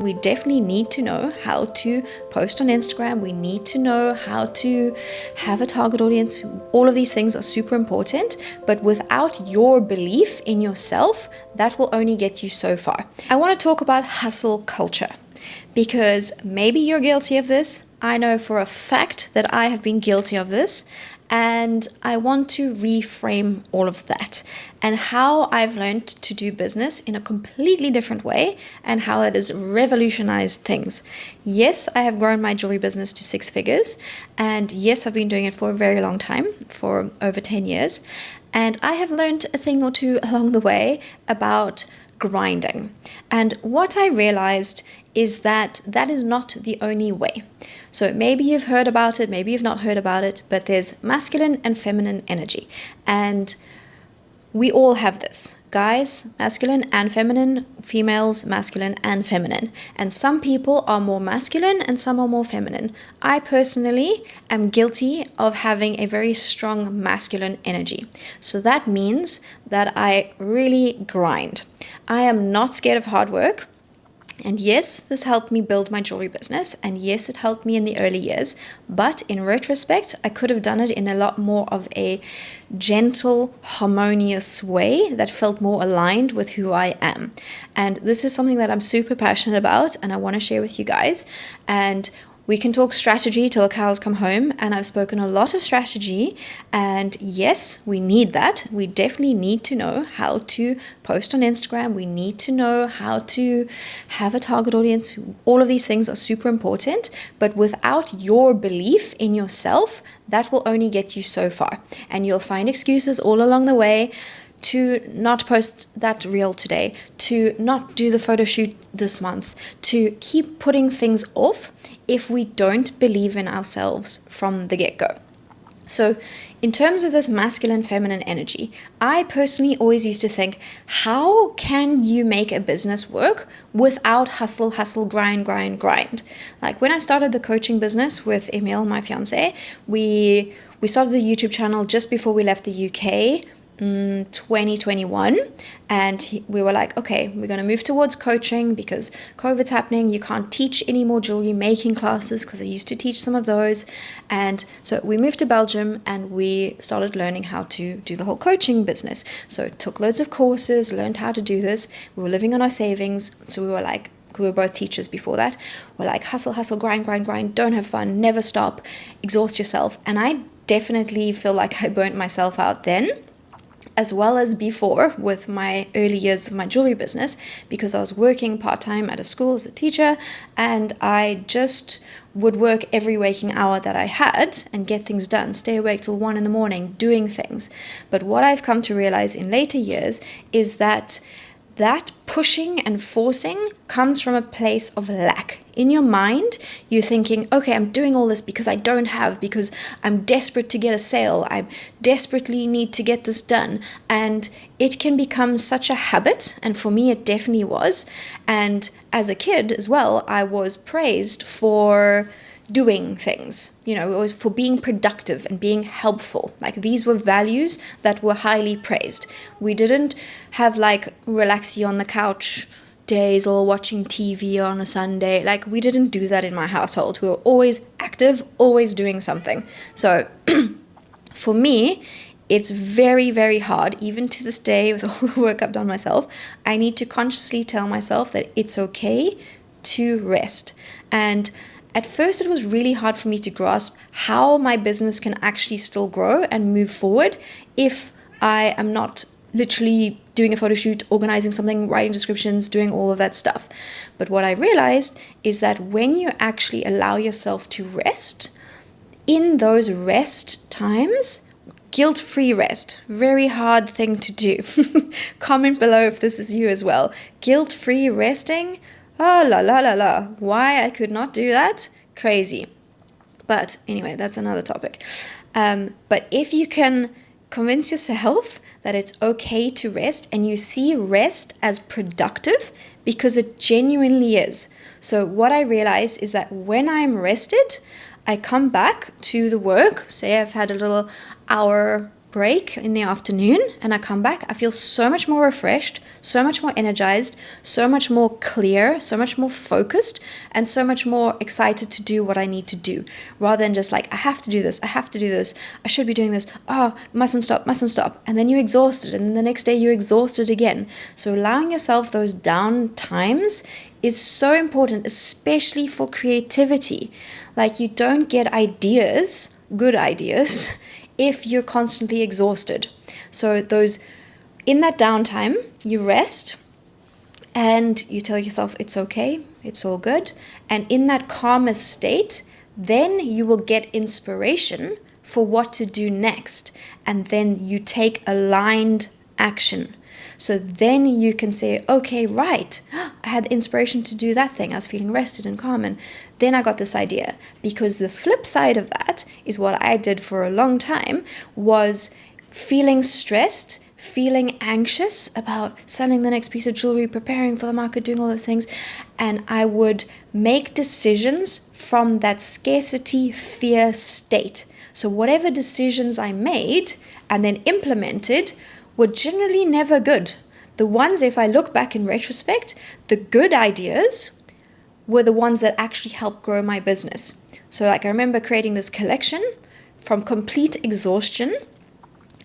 We definitely need to know how to post on Instagram. We need to know how to have a target audience. All of these things are super important, but without your belief in yourself, that will only get you so far. I want to talk about hustle culture because maybe you're guilty of this. I know for a fact that I have been guilty of this. And I want to reframe all of that and how I've learned to do business in a completely different way and how it has revolutionized things. Yes, I have grown my jewelry business to 6 figures. And yes, I've been doing it for a very long time, for over 10 years. And I have learned a thing or two along the way about grinding. And what I realized is that that is not the only way. So maybe you've heard about it, maybe you've not heard about it, but there's masculine and feminine energy. And we all have this. Guys, masculine and feminine, females, masculine and feminine. And some people are more masculine and some are more feminine. I personally am guilty of having a very strong masculine energy. So that means that I really grind. I am not scared of hard work. And yes, this helped me build my jewelry business. And yes, it helped me in the early years. But in retrospect, I could have done it in a lot more of a gentle, harmonious way that felt more aligned with who I am. And this is something that I'm super passionate about and I want to share with you guys. And we can talk strategy till the cows come home, and I've spoken a lot of strategy, and yes, we need that. We definitely need to know how to post on Instagram. We need to know how to have a target audience. All of these things are super important, but without your belief in yourself, that will only get you so far, and you'll find excuses all along the way to not post that reel today, to not do the photo shoot this month, to keep putting things off if we don't believe in ourselves from the get-go. So in terms of this masculine feminine energy, I personally always used to think, how can you make a business work without hustle, grind? Like when I started the coaching business with Emil, my fiance, we started the YouTube channel just before we left the UK, 2021, and we were like, okay, we're going to move towards coaching because COVID's happening. You can't teach any more jewelry making classes because I used to teach some of those. And so we moved to Belgium and we started learning how to do the whole coaching business. So took loads of courses, learned how to do this. We were living on our savings. So we were like, we were both teachers before that. We're like, hustle, grind, don't have fun, never stop, exhaust yourself. And I definitely feel like I burnt myself out then, as well as before with my early years of my jewelry business, because I was working part-time at a school as a teacher, and I just would work every waking hour that I had and get things done, stay awake till 1 a.m, doing things. But what I've come to realize in later years is that pushing and forcing comes from a place of lack. In your mind, you're thinking, okay, I'm doing all this because I don't have, because I'm desperate to get a sale. I desperately need to get this done. And it can become such a habit. And for me, it definitely was. And as a kid as well, I was praised for doing things, for being productive and being helpful. Like these were values that were highly praised. We didn't have like relax you on the couch days or watching TV on a Sunday. Like we didn't do that in my household. We were always active, always doing something. So for me, it's very, very hard, even to this day with all the work I've done myself. I need to consciously tell myself that it's okay to rest. And at first, it was really hard for me to grasp how my business can actually still grow and move forward if I am not literally doing a photo shoot, organizing something, writing descriptions, doing all of that stuff. But what I realized is that when you actually allow yourself to rest, in those rest times, guilt-free rest, very hard thing to do. Comment below if this is you as well. Guilt-free resting, oh la la la la. Why I could not do that? Crazy. But anyway, that's another topic. But if you can convince yourself that it's okay to rest, and you see rest as productive, because it genuinely is. So what I realized is that when I'm rested, I come back to the work. Say I've had a little hour break in the afternoon and I come back, I feel so much more refreshed, so much more energized, so much more clear, so much more focused, and so much more excited to do what I need to do, rather than just like, I have to do this, I have to do this, I should be doing this, oh, mustn't stop, and then you're exhausted, and then the next day you're exhausted again. So allowing yourself those down times is so important, especially for creativity. Like, you don't get ideas, good ideas, if you're constantly exhausted. So in that downtime, you rest and you tell yourself it's okay, it's all good. And in that calmer state, then you will get inspiration for what to do next. And then you take aligned action. So then you can say, okay, right, I had the inspiration to do that thing. I was feeling rested and calm, and then I got this idea. Because the flip side of that is what I did for a long time, was feeling stressed, feeling anxious about selling the next piece of jewelry, preparing for the market, doing all those things. And I would make decisions from that scarcity fear state. So whatever decisions I made and then implemented were generally never good. The ones, if I look back in retrospect, the good ideas were the ones that actually helped grow my business. So like, I remember creating this collection from complete exhaustion.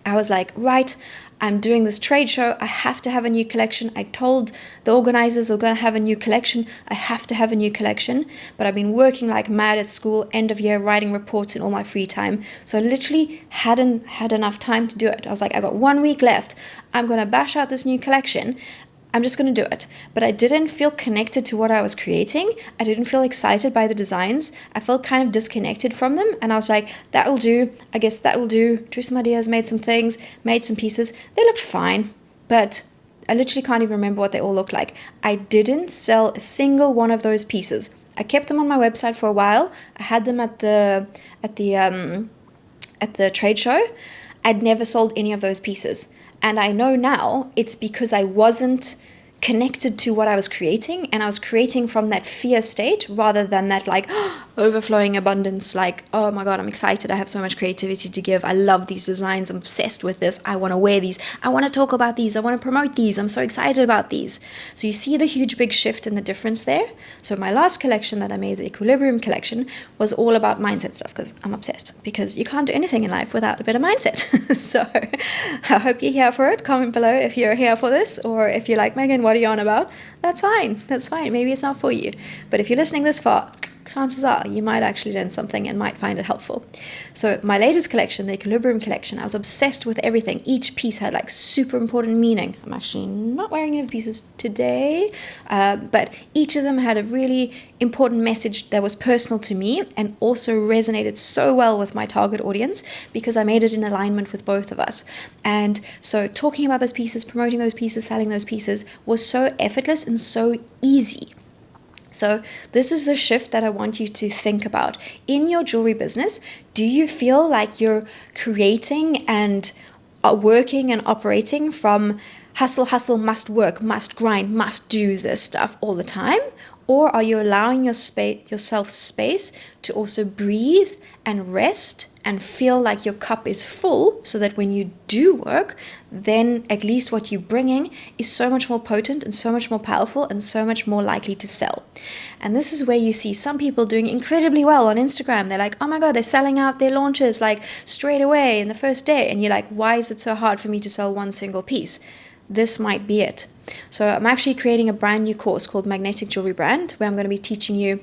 I was like, right, I'm doing this trade show, I have to have a new collection. I told the organizers we're going to have a new collection. I have to have a new collection. But I've been working like mad at school, end of year, writing reports in all my free time. So I literally hadn't had enough time to do it. I was like, I got 1 week left. I'm going to bash out this new collection. I'm just going to do it. But I didn't feel connected to what I was creating. I didn't feel excited by the designs. I felt kind of disconnected from them. And I was like, that will do. I guess that will do. Drew some ideas, made some things, made some pieces. They looked fine, but I literally can't even remember what they all looked like. I didn't sell a single one of those pieces. I kept them on my website for a while. I had them at the trade show. I'd never sold any of those pieces. And I know now it's because I wasn't connected to what I was creating, and I was creating from that fear state rather than that like overflowing abundance, like, oh my God, I'm excited, I have so much creativity to give, I love these designs, I'm obsessed with this, I want to wear these, I want to talk about these, I want to promote these, I'm so excited about these. So you see the huge big shift and the difference there. So my last collection that I made, the Equilibrium collection, was all about mindset stuff, because I'm obsessed, because you can't do anything in life without a bit of mindset. So I hope you're here for it. Comment below if you're here for this, or if you're like, Megan, what are you on about? That's fine. Maybe it's not for you. But if you're listening this far, chances are you might actually learn something and might find it helpful. So my latest collection, the Equilibrium collection, I was obsessed with everything. Each piece had like super important meaning. I'm actually not wearing any of the pieces today, but each of them had a really important message that was personal to me and also resonated so well with my target audience, because I made it in alignment with both of us. And so talking about those pieces, promoting those pieces, selling those pieces was so effortless and so easy. So this is the shift that I want you to think about. In your jewelry business, do you feel like you're creating and working and operating from hustle, must work, must grind, must do this stuff all the time? Or are you allowing yourself space to also breathe and rest and feel like your cup is full, so that when you do work, then at least what you're bringing is so much more potent and so much more powerful and so much more likely to sell? And this is where you see some people doing incredibly well on Instagram. They're like, oh my God, they're selling out their launches like straight away in the first day. And you're like, why is it so hard for me to sell one single piece? This might be it. So I'm actually creating a brand new course called Magnetic Jewelry Brand, where I'm going to be teaching you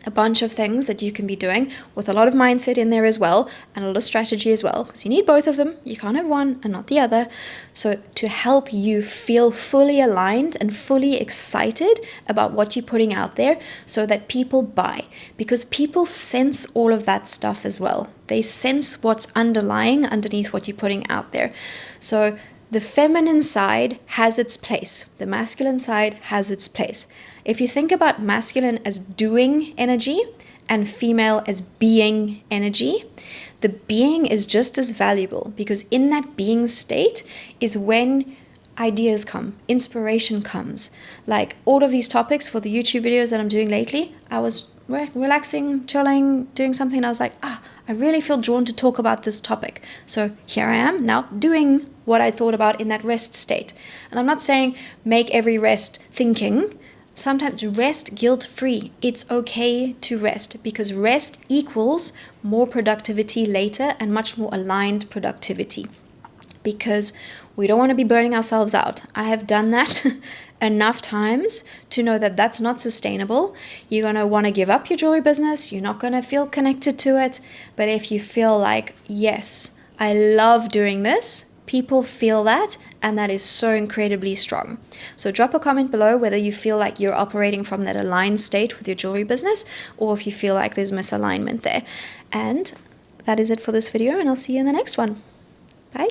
a bunch of things that you can be doing with a lot of mindset in there as well, and a lot of strategy as well, because you need both of them. You can't have one and not the other. So to help you feel fully aligned and fully excited about what you're putting out there, so that people buy, because people sense all of that stuff as well. They sense what's underneath what you're putting out there. So the feminine side has its place. The masculine side has its place. If you think about masculine as doing energy and female as being energy, the being is just as valuable, because in that being state is when ideas come, inspiration comes. Like all of these topics for the YouTube videos that I'm doing lately, I was relaxing, chilling, doing something, and I was like, I really feel drawn to talk about this topic. So here I am now doing what I thought about in that rest state. And I'm not saying make every rest thinking. Sometimes rest guilt-free. It's okay to rest, because rest equals more productivity later and much more aligned productivity, because we don't want to be burning ourselves out. I have done that enough times to know that that's not sustainable. You're going to want to give up your jewelry business. You're not going to feel connected to it. But if you feel like, yes, I love doing this, people feel that, and that is so incredibly strong. So drop a comment below whether you feel like you're operating from that aligned state with your jewelry business, or if you feel like there's misalignment there. And that is it for this video, and I'll see you in the next one. Bye.